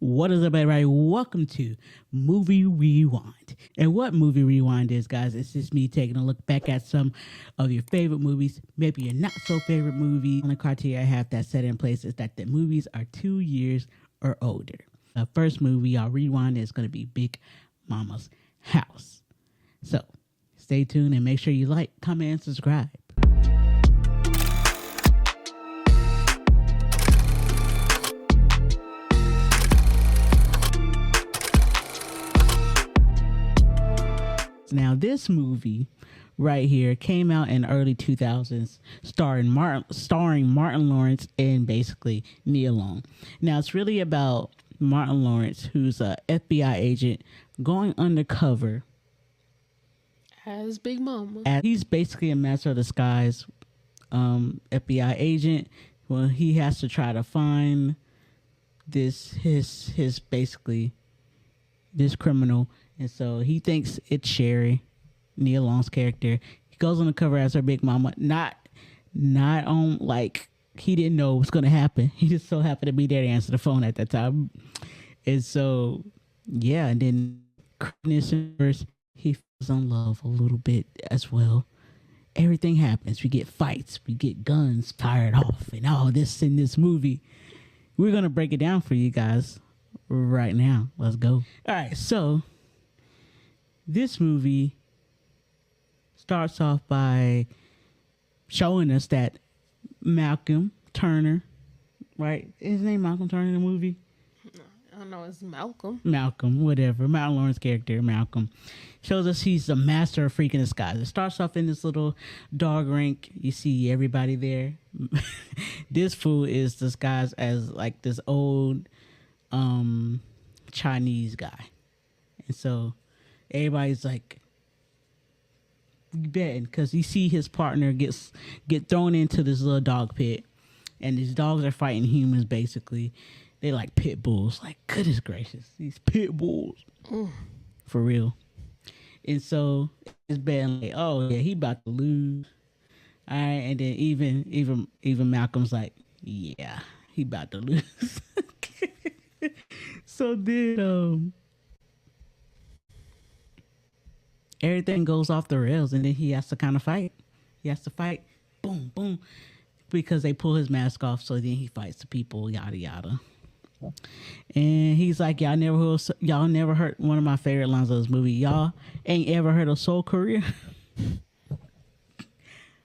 What is up, everybody? Welcome to Movie Rewind. And what Movie Rewind is, guys, it's just me taking a look back at some of your favorite movies, maybe your not so favorite movie. The only criteria I have that set in place is that the movies are 2 years or older. The first movie I'll rewind is going to be Big Mama's House. So stay tuned and make sure you like, comment, and subscribe. Now, this movie right here came out in the early 2000s, starring Martin Lawrence and basically Nia Long. Now, it's really about Martin Lawrence, who's a FBI agent going undercover as Big Mama. He's basically a master of disguise FBI agent. Well, he has to try to find his criminal. And so he thinks it's Sherry, Nia Long's character. He goes on the cover as her Big Mama. Not on, like, he didn't know what was going to happen. He just so happened to be there to answer the phone at that time. And so, yeah, and then he falls in love a little bit as well. Everything happens. We get fights. We get guns fired off and all this in this movie. We're going to break it down for you guys right now. Let's go. All right, so this movie starts off by showing us that Malcolm Turner, right? Is his name Malcolm Turner in the movie? I don't know, it's Malcolm. Malcolm, whatever. Martin Lawrence's character, Malcolm, shows us he's the master of freaking disguise. It starts off in this little dog rink. You see everybody there. This fool is disguised as like this old Chinese guy. And so everybody's like betting because you see his partner get thrown into this little dog pit, and these dogs are fighting humans basically. They like pit bulls. Like, goodness gracious, these pit bulls. For real. And so it's betting like, oh yeah, he about to lose. All right, and then even Malcolm's like, yeah, he about to lose. So then everything goes off the rails, and then he has to kind of fight. He has to fight, boom, boom, because they pull his mask off. So then he fights the people, yada yada. And he's like, y'all never heard one of my favorite lines of this movie. Y'all ain't ever heard of Soul Career?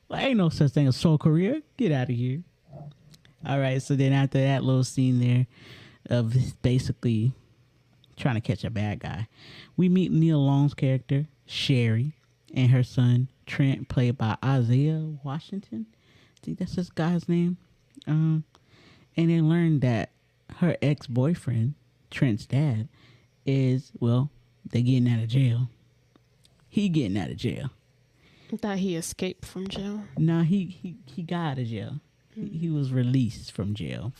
Well, ain't no such thing as Soul Career. Get out of here. All right, so then after that little scene there of basically trying to catch a bad guy, we meet Nia Long's character, Sherry, and her son, Trent, played by Isaiah Washington. I think that's this guy's name. And they learned that her ex-boyfriend, Trent's dad, is, well, they getting out of jail. He getting out of jail. I thought he escaped from jail. No, he got out of jail. He was released from jail.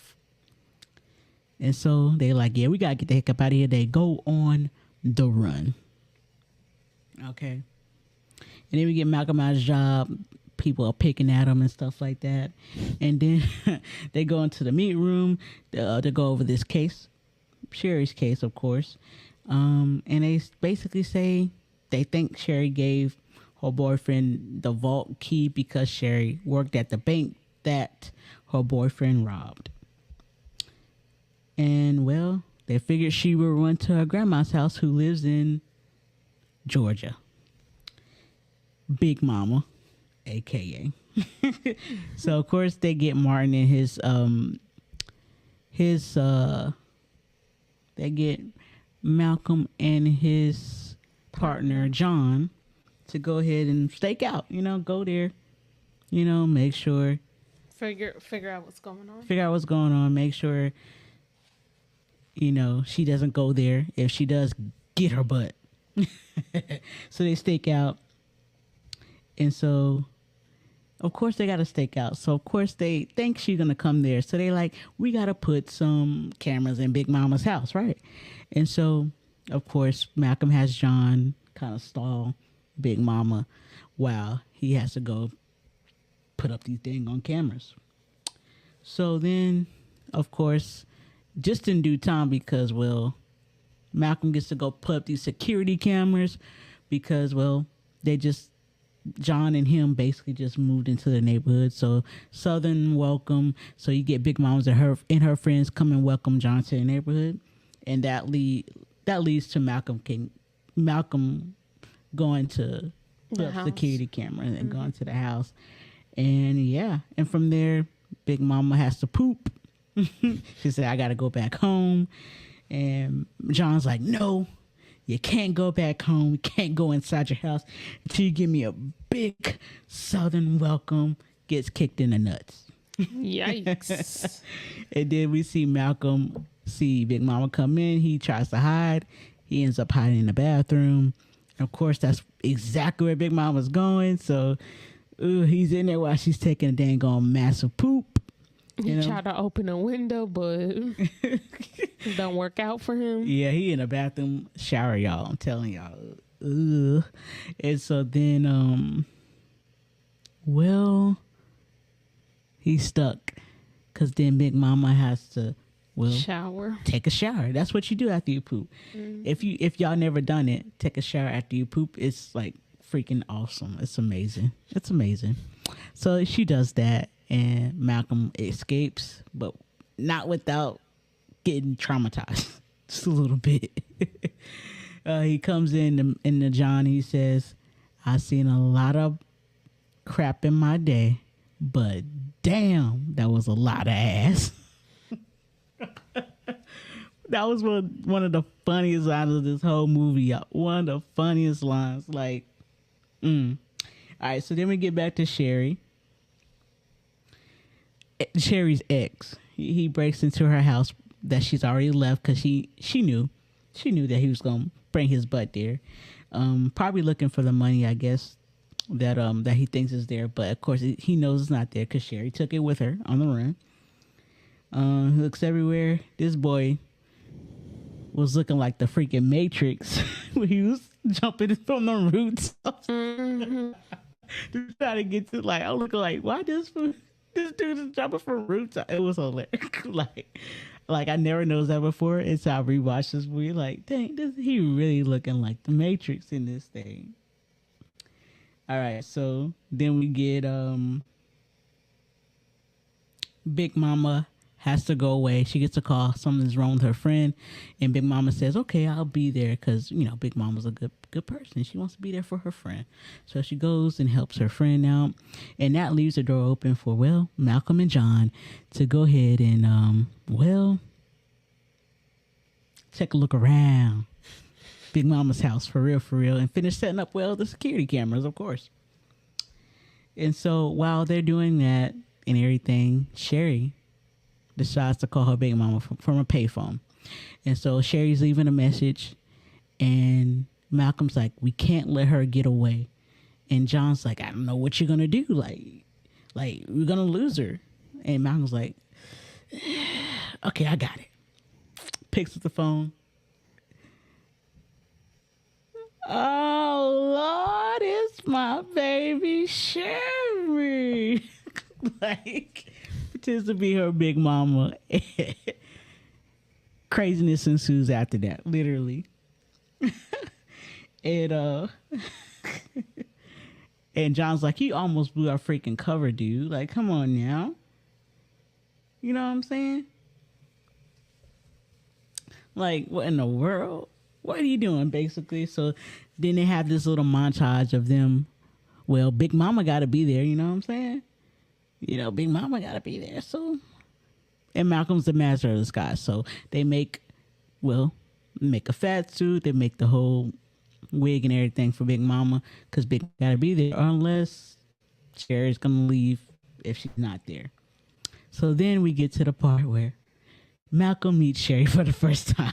And so they like, yeah, we got to get the heck up out of here. They go on the run. Okay. And then we get Malcolm out of his job. People are picking at him and stuff like that. And then they go into the meeting room to go over this case, Sherry's case, of course. And they basically say they think Sherry gave her boyfriend the vault key because Sherry worked at the bank that her boyfriend robbed. And, well, they figured she would run to her grandma's house, who lives in Georgia. Big Mama, a.k.a. So, of course, they get Martin and they get Malcolm and his partner, John, to go ahead and stake out, go there, make sure. Figure out what's going on. Figure out what's going on. Make sure, she doesn't go there. If she does, get her butt. So they stake out. And so, of course, they got to stake out. So, of course, they think she's going to come there. So they like, we got to put some cameras in Big Mama's house, right? And so, of course, Malcolm has John kind of stall Big Mama while he has to go put up these things on cameras. So then, of course, just in due time because, well, Malcolm gets to go put up these security cameras because, well, they just, John and him basically just moved into the neighborhood. So Southern welcome. So you get Big Mama's and her friends come and welcome John to the neighborhood. And that leads to Malcolm going to the security camera and going to the house. And yeah, and from there, Big Mama has to poop. She said, I got to go back home. And John's like, no, you can't go back home. You can't go inside your house until you give me a big Southern welcome. Gets kicked in the nuts. Yikes. And then we see Malcolm see Big Mama come in. He tries to hide. He ends up hiding in the bathroom. And of course, that's exactly where Big Mama's going. So he's in there while she's taking a dang on massive poop. He tried to open a window, but it don't work out for him. Yeah, he in the bathroom shower, y'all. I'm telling y'all. Ugh. And so then, well, he's stuck because then Big Mama has to take a shower. That's what you do after you poop. If y'all never done it, take a shower after you poop. It's like freaking awesome. It's amazing. So she does that. And Malcolm escapes, but not without getting traumatized. Just a little bit. He comes in the John. He says, I've seen a lot of crap in my day, but damn, that was a lot of ass. That was one of the funniest lines of this whole movie. One of the funniest lines. Like, All right, so then we get back to Sherry's ex. He breaks into her house that she's already left because she knew that he was gonna bring his butt there. Probably looking for the money, I guess, that he thinks is there, but of course he knows it's not there because Sherry took it with her on the run. He looks everywhere. This boy was looking like the freaking Matrix when he was jumping from the roofs. To try to get to, like, I'm looking like, why this dude is jumping from roofs? It was hilarious. like I never noticed that before. And so I rewatched this movie like, dang, he really looking like the Matrix in this thing. All right, so then we get Big Mama has to go away. She gets a call. Something's wrong with her friend. And Big Mama says, okay, I'll be there because, Big Mama's a good person. She wants to be there for her friend. So she goes and helps her friend out. And that leaves the door open for, well, Malcolm and John to go ahead and, take a look around Big Mama's house for real, and finish setting up, well, the security cameras, of course. And so while they're doing that and everything, Sherry decides to call her Big Mama from a payphone. And so Sherry's leaving a message, and Malcolm's like, we can't let her get away. And John's like, I don't know what you're going to do. Like we're going to lose her. And Malcolm's like, okay, I got it. Picks up the phone. Oh, Lord, it's my baby Sherry. Pretends to be her Big Mama. Craziness ensues after that, literally. And John's like, you almost blew our freaking cover, dude. Like, come on now. You know what I'm saying? Like, what in the world? What are you doing, basically? So then they have this little montage of them. Well, Big Mama got to be there, you know what I'm saying? Big Mama got to be there. So, and Malcolm's the master of the sky. So they make a fat suit. They make the whole wig and everything for Big Mama because Big got to be there unless Sherry's going to leave if she's not there. So then we get to the part where Malcolm meets Sherry for the first time.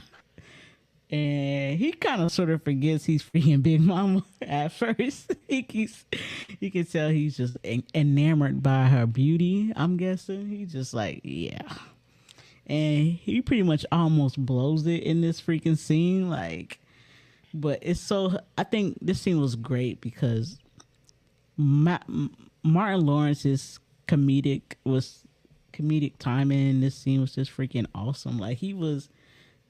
And he kind of sort of forgets he's freaking Big Mama at first. You can tell he's just enamored by her beauty, I'm guessing. He's just like, yeah. And he pretty much almost blows it in this freaking scene. But it's so, I think this scene was great because Martin Lawrence's comedic comedic timing in this scene was just freaking awesome. Like, he was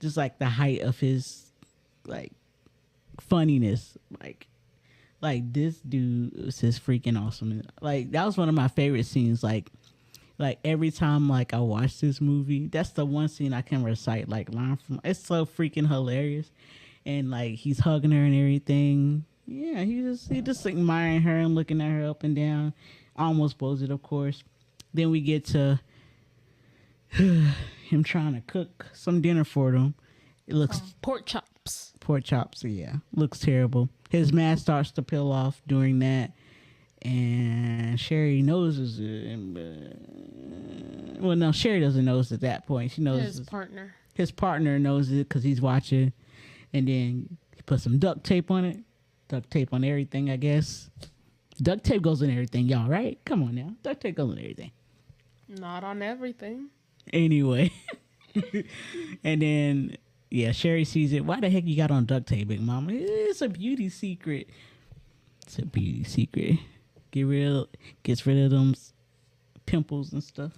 just like the height of his like funniness. Like this dude was just freaking awesome. Like, that was one of my favorite scenes. Like every time like I watch this movie, that's the one scene I can recite like line from. It's so freaking hilarious. And like he's hugging her and everything. Yeah, he just admiring her and looking at her up and down. Almost blows it, of course. Then we get to him trying to cook some dinner for them. It looks pork chops. Pork chops, yeah. Looks terrible. His mask starts to peel off during that. And Sherry noses it. Well, no, Sherry doesn't nose at that point. She knows his partner. His partner knows it because he's watching. And then he put some duct tape on it. Duct tape on everything, I guess. Duct tape goes in everything, y'all, right? Come on now. Duct tape goes in everything. Not on everything. Anyway. And then, yeah, Sherry sees it. Why the heck you got on duct tape, Big Mama? It's a beauty secret. It's a beauty secret. Gets rid of them pimples and stuff.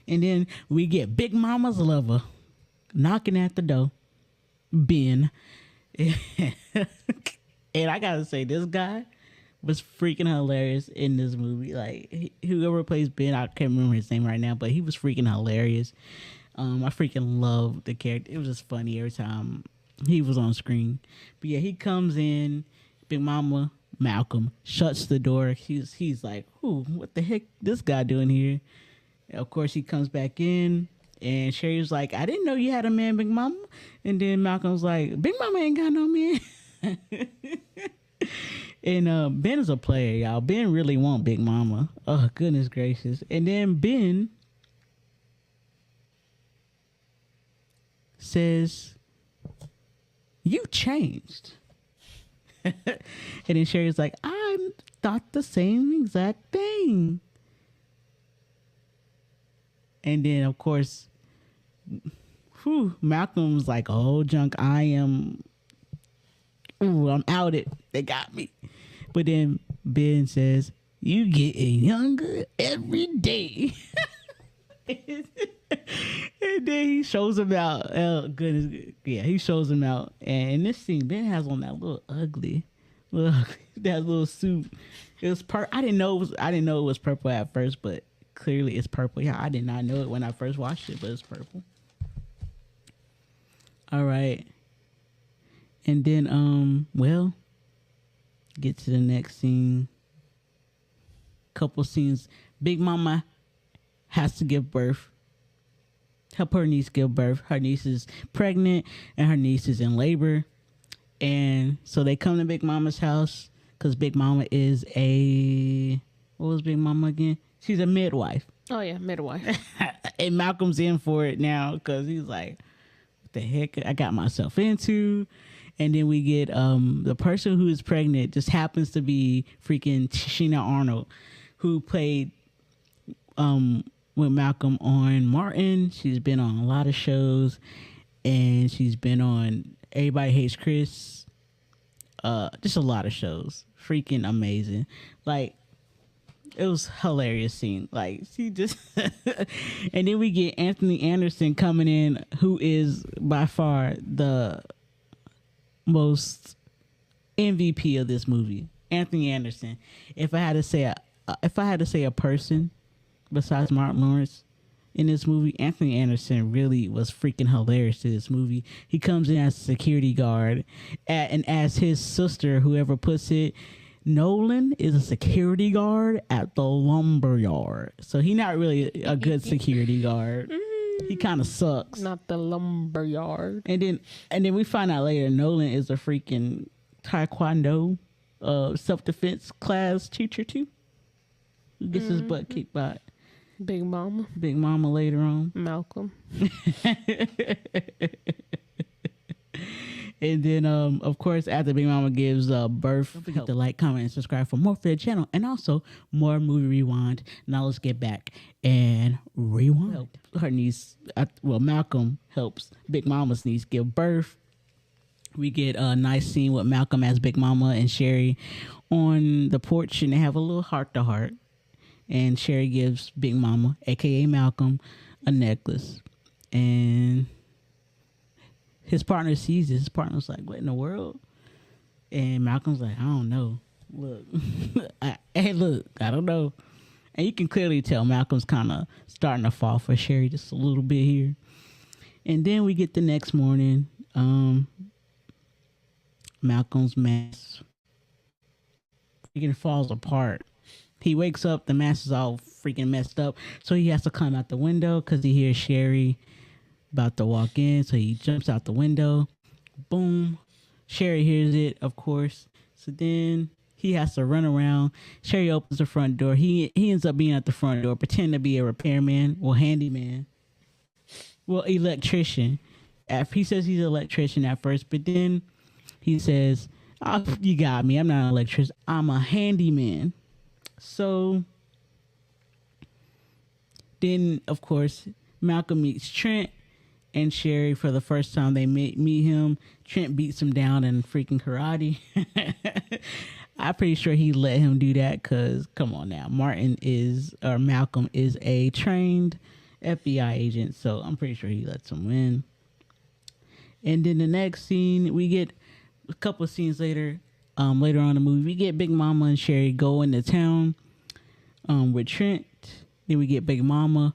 And then we get Big Mama's lover knocking at the door. Ben. And I gotta say, this guy was freaking hilarious in this movie. Like, whoever plays Ben, I can't remember his name right now, but he was freaking hilarious. I freaking love the character. It was just funny every time he was on screen. But yeah, he comes in, Big Mama, Malcolm, shuts the door. He's like, "Ooh, what the heck this guy doing here?" And of course, he comes back in, and Sherry's like, "I didn't know you had a man, Big Mama." And then Malcolm's like, "Big Mama ain't got no man." And Ben is a player, y'all. Ben really want Big Mama. Oh, goodness gracious. And then Ben says, "You changed." And then Sherry's like, "I thought the same exact thing." And then, of course, Malcolm's like, "Oh, junk, I'm outed. They got me." But then Ben says, "You getting younger every day." And then he shows him out. Oh, goodness. Yeah, he shows him out. And in this scene, Ben has on that that little suit. It was I didn't know it was purple at first, but clearly it's purple. Yeah, I did not know it when I first watched it, but it's purple. All right. And then, get to the next scene. Couple scenes. Big Mama has to give birth. Help her niece give birth. Her niece is pregnant and her niece is in labor. And so they come to Big Mama's house because Big Mama is what was Big Mama again? She's a midwife. Oh, yeah, midwife. And Malcolm's in for it now because he's like, "What the heck I got myself into?" And then we get the person who is pregnant just happens to be freaking Sheena Arnold, who played with Malcolm on Martin. She's been on a lot of shows, and she's been on Everybody Hates Chris. Just a lot of shows. Freaking amazing. Like, it was hilarious scene. Like, she just and then we get Anthony Anderson coming in, who is by far the most MVP of this movie. Anthony Anderson. If I had to say a person besides Martin Lawrence in this movie, Anthony Anderson really was freaking hilarious to this movie. He comes in as a security guard, and as his sister, whoever puts it, Nolan is a security guard at the lumber yard. So he's not really a good security guard. He kind of sucks. Not the lumber yard. And then we find out later Nolan is a freaking Taekwondo self-defense class teacher too. Who gets his butt kicked by Big Mama. Big Mama later on. Malcolm. And then, of course, after Big Mama gives birth, don't forget to like, comment, and subscribe for more for the channel, and also more movie rewind. Now let's get back and rewind. Her niece, Malcolm helps Big Mama's niece give birth. We get a nice scene with Malcolm as Big Mama and Sherry on the porch, and they have a little heart to heart. and Sherry gives Big Mama, aka Malcolm, a necklace, and his partner sees it. His partner's like, "What in the world?" And Malcolm's like, "I don't know. Look, look, I don't know." And you can clearly tell Malcolm's kind of starting to fall for Sherry just a little bit here. And then we get the next morning. Malcolm's mask freaking falls apart. He wakes up, the mask is all freaking messed up. So he has to climb out the window because he hears Sherry about to walk in. So he jumps out the window. Boom. Sherry hears it, of course. So then he has to run around. Sherry opens the front door. He ends up being at the front door, pretending to be a repairman or handyman. Well, electrician. He says he's an electrician at first, but then he says, "Oh, you got me. I'm not an electrician. I'm a handyman." So then, of course, Malcolm meets Trent and Sherry for the first time. They meet him. Trent beats him down in freaking karate. I'm pretty sure he let him do that because, come on now, Malcolm is a trained FBI agent, so I'm pretty sure he lets him win. And then the next scene, we get a couple of scenes later on in the movie, we get Big Mama and Sherry go into town with Trent. Then we get Big Mama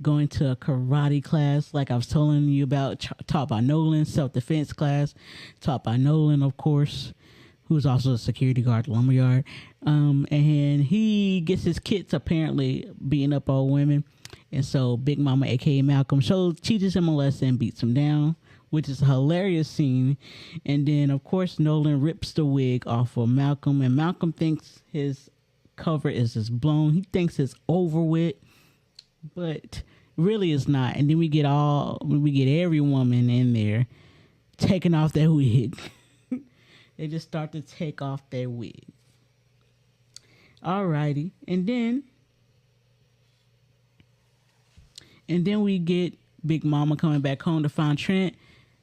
going to a karate class like I was telling you about, taught by Nolan, self-defense class, taught by Nolan, of course, who's also a security guard at the lumberyard. And he gets his kids apparently beating up old women. And so Big Mama, a.k.a. Malcolm, teaches him a lesson, beats him down, which is a hilarious scene. And then, of course, Nolan rips the wig off of Malcolm, and Malcolm thinks his cover is just blown. He thinks it's over with, but really it's not. And then we get every woman in there taking off their wig. They just start to take off their wig. Alrighty. And then we get Big Mama coming back home to find Trent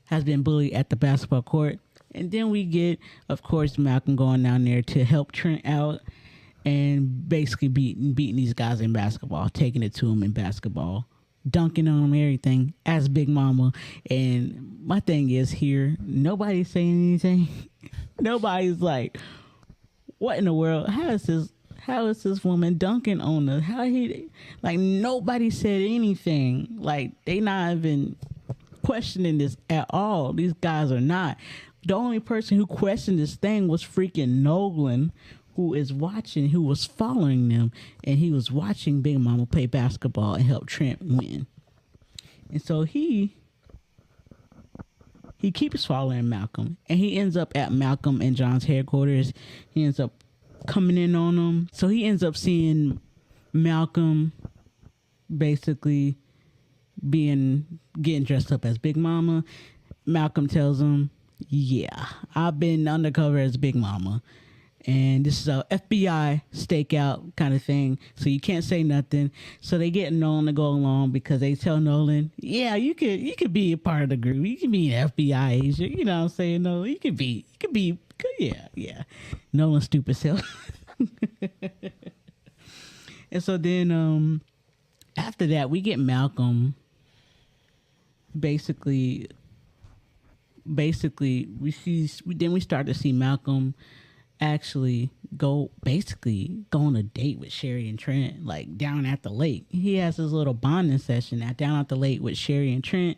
has been bullied at the basketball court. And then we get, of course, Malcolm going down there to help Trent out and basically beating these guys in basketball, taking it to him in basketball, dunking on him, everything, as Big Mama. And my thing is here, nobody's saying anything. Nobody's like, what in the world? How is this woman dunking on us? Nobody said anything. Like, they not even questioning this at all. These guys are not. The only person who questioned this thing was freaking Nolan, who was following them, and he was watching Big Mama play basketball and help Trent win. And so he keeps following Malcolm, and he ends up at Malcolm and John's headquarters. He ends up coming in on them. So he ends up seeing Malcolm basically getting dressed up as Big Mama. Malcolm tells him, "Yeah, I've been undercover as Big Mama, and this is a FBI stakeout kind of thing, so you can't say nothing." So they get Nolan to go along because they tell Nolan, "Yeah, you could be a part of the group. You can be an FBI agent. You know what I'm saying? No, you could be, yeah." Nolan's stupid self. And so then after that, we get Malcolm basically we start to see Malcolm actually go on a date with Sherry and Trent, like down at the lake. He has his little bonding session down at the lake with Sherry and Trent,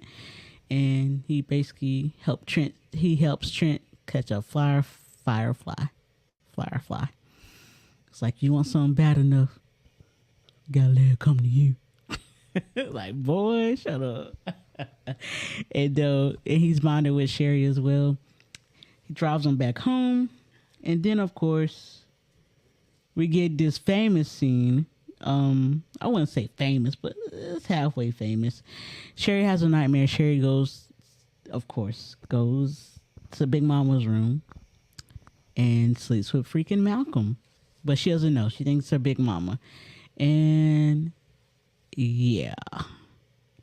and he basically helps Trent catch a firefly. It's like, you want something bad enough, you gotta let it come to you. Like, boy, shut up. And he's bonded with Sherry as well. He drives him back home. And then, of course, we get this famous scene. I wouldn't say famous, but it's halfway famous. Sherry has a nightmare. Sherry goes to Big Mama's room and sleeps with freaking Malcolm. But she doesn't know. She thinks it's her Big Mama. And yeah,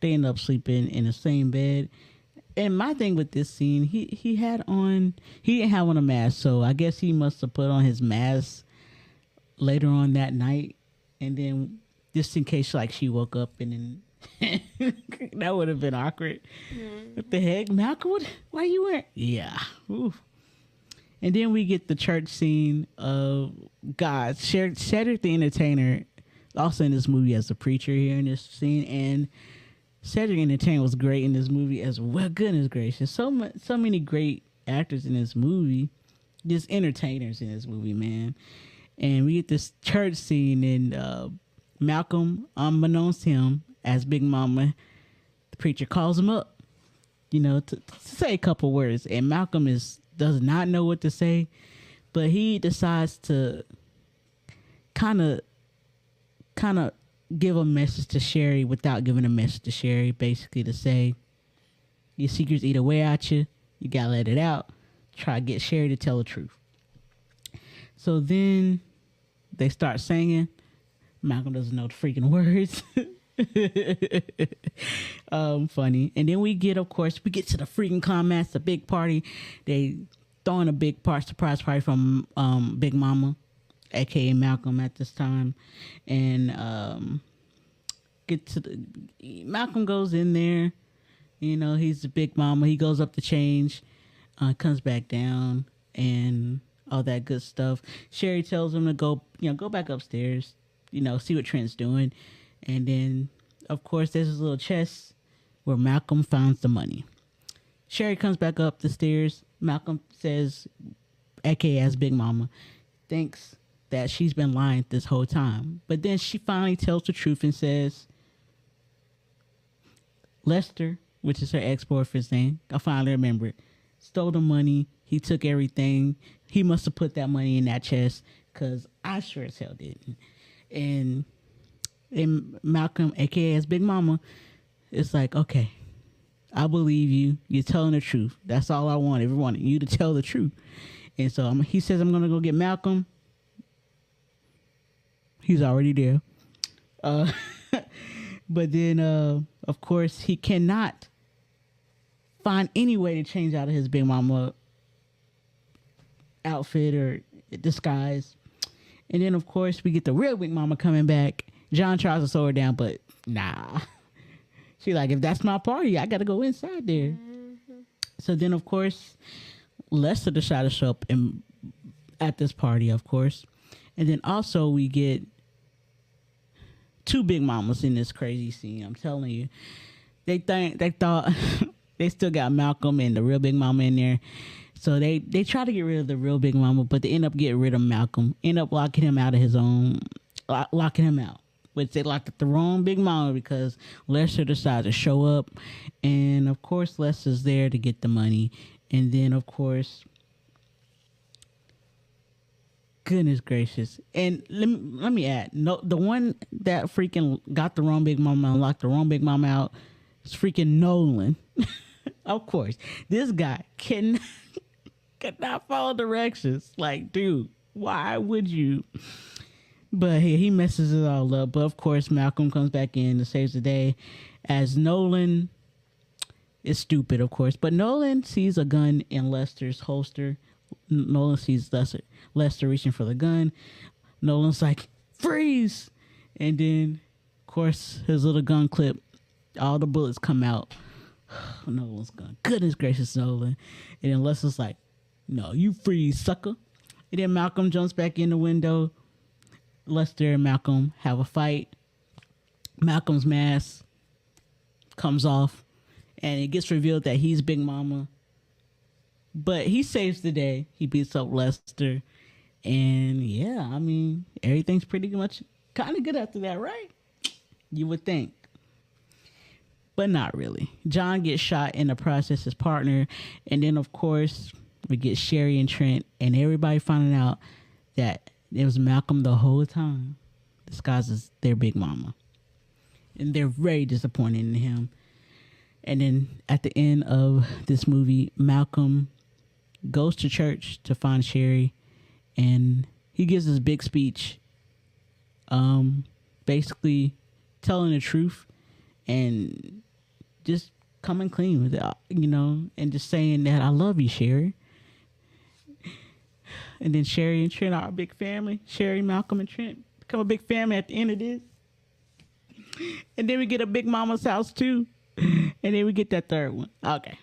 they end up sleeping in the same bed. And my thing with this scene, he didn't have on a mask, so I guess he must have put on his mask later on that night And then just in case like she woke up and then that would have been awkward. What the heck, Malcolm? Why you weren't? Yeah. Ooh. And then we get the church scene of God. Cedric the Entertainer, also in this movie as a preacher here in this scene, and Cedric the Entertainer was great in this movie as well. Goodness gracious, so many great actors in this movie, just entertainers in this movie, man. And we get this church scene, and Malcolm, unbeknownst to him, as Big Mama, the preacher calls him up, to say a couple words, and Malcolm does not know what to say, but he decides to kind of give a message to Sherry without giving a message to Sherry, basically to say, your secrets eat away at you, you gotta let it out, try to get Sherry to tell the truth. So then they start singing. Malcolm doesn't know the freaking words. Funny. And then we get to the freaking climax, the big party. They throwing a big surprise party from Big Mama, aka Malcolm at this time. And Malcolm goes in there, he's the Big Mama. He goes up to change, comes back down, and all that good stuff. Sherry tells him to go back upstairs, see what Trent's doing. And then, of course, there's this little chest where Malcolm finds the money. Sherry comes back up the stairs. Malcolm says, aka as Big Mama, thinks that she's been lying this whole time. But then she finally tells the truth and says, Lester, which is her ex-boyfriend's name, I finally remembered, stole the money. He took everything. He must have put that money in that chest, because I sure as hell didn't. And Malcolm, aka as Big Mama, is like, okay, I believe you. You're telling the truth. That's all I want. Everyone wanted you to tell the truth. And so he says, I'm going to go get Malcolm. He's already there. But then, of course, he cannot find any way to change out of his Big Mama outfit or disguise. And then, of course, we get the real Big Mama coming back. John tries to slow her down, but nah. She like, if that's my party, I got to go inside there. Mm-hmm. So then, of course, Lester decided to show up at this party, of course. And then also we get two Big Mamas in this crazy scene. I'm telling you. They thought they still got Malcolm and the real Big Mama in there. So they try to get rid of the real Big Mama, but they end up getting rid of Malcolm. End up locking him out. Which they locked up the wrong Big Mama because Lester decided to show up. And, of course, Lester's there to get the money. And then, of course, goodness gracious. And let me add, no, the one that freaking got the wrong Big Mama and locked the wrong Big Mama out is freaking Nolan. Of course. This guy cannot follow directions. Like, dude, why would you? But he messes it all up. But, of course, Malcolm comes back in and saves the day as Nolan is stupid, of course. But Nolan sees a gun in Lester's holster. Nolan sees Lester reaching for the gun. Nolan's like, freeze! And then, of course, his little gun clip, all the bullets come out. Nolan's gun. Goodness gracious, Nolan. And then Lester's like, no, you freeze, sucker. And then Malcolm jumps back in the window. Lester and Malcolm have a fight. Malcolm's mask comes off, and it gets revealed that he's Big Mama. But he saves the day. He beats up Lester. And yeah, I mean, everything's pretty much kind of good after that, right? You would think. But not really. John gets shot in the process, his partner. And then, of course, we get Sherry and Trent, and everybody finding out that it was Malcolm the whole time, disguised as their Big Mama. And they're very disappointed in him. And then at the end of this movie, Malcolm goes to church to find Sherry, and he gives this big speech, basically telling the truth and just coming clean with it, and just saying that I love you, Sherry. And then Sherry and Trent are a big family. Sherry, Malcolm, and Trent become a big family at the end of this. And then we get a Big Mama's house too. And then we get that third one. Okay.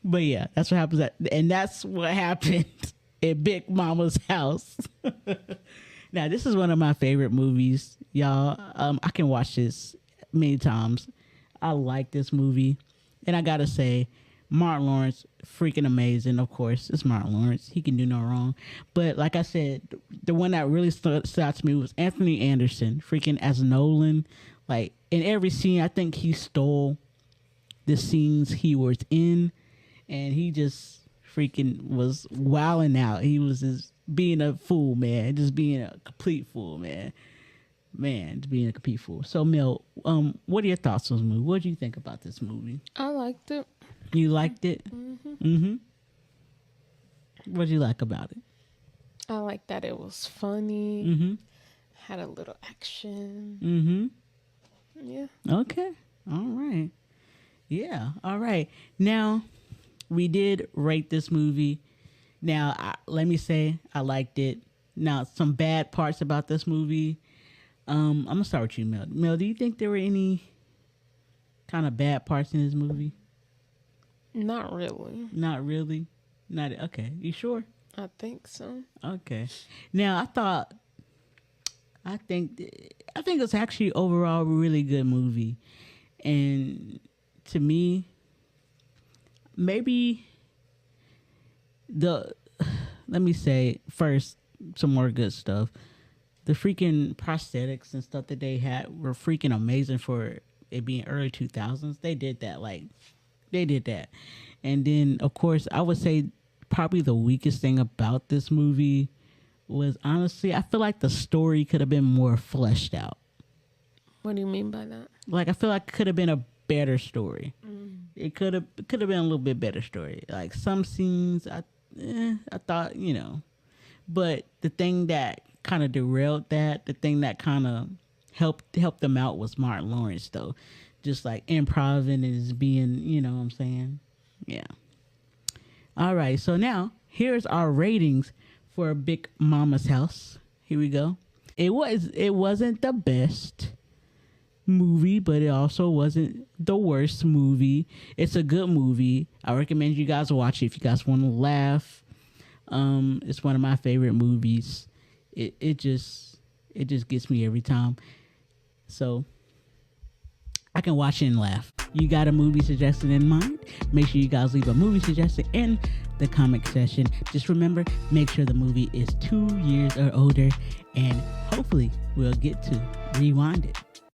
But yeah, that's what happens and that's what happened at Big Mama's house. Now, this is one of my favorite movies, y'all. I can watch this many times. I like this movie. And I gotta say, Martin Lawrence, freaking amazing. Of course, it's Martin Lawrence. He can do no wrong. But like I said, the one that really stood out to me was Anthony Anderson, freaking as Nolan. Like, in every scene, I think he stole the scenes he was in. And he just freaking was wilding out. He was just being a fool, man. Just being a complete fool, man. Just being a complete fool. So, Mel, what are your thoughts on this movie? What do you think about this movie? I liked it. You liked it? What did you like about it? I liked that it was funny. Had a little action. Yeah. Okay. All right. Yeah. All right. Now, we did rate this movie. Now, let me say I liked it. Now, some bad parts about this movie. I'm going to start with you, Mel. Mel, do you think there were any kind of bad parts in this movie? Not really. Not really? Not okay. You sure? I think so. Okay. Now, I think it's actually overall a really good movie. And to me, maybe let me say first some more good stuff. The freaking prosthetics and stuff that they had were freaking amazing for it being early 2000s. They did that. And then, of course, I would say probably the weakest thing about this movie was, honestly, I feel like the story could have been more fleshed out. What do you mean by that? Like, I feel like it could have been a better story. It could have been a little bit better story. Like, some scenes, I thought, but the thing that kind of derailed that, the thing that kind of helped them out was Martin Lawrence, though. Just like improvising is being, you know what I'm saying? Yeah. All right. So now here's our ratings for Big Mama's house. Here we go. It wasn't the best movie, but it also wasn't the worst movie. It's a good movie. I recommend you guys watch it if you guys want to laugh. It's one of my favorite movies. It just gets me every time. So I can watch it and laugh. You got a movie suggestion in mind? Make sure you guys leave a movie suggestion in the comment section. Just remember, make sure the movie is 2 years or older, and hopefully we'll get to rewind it.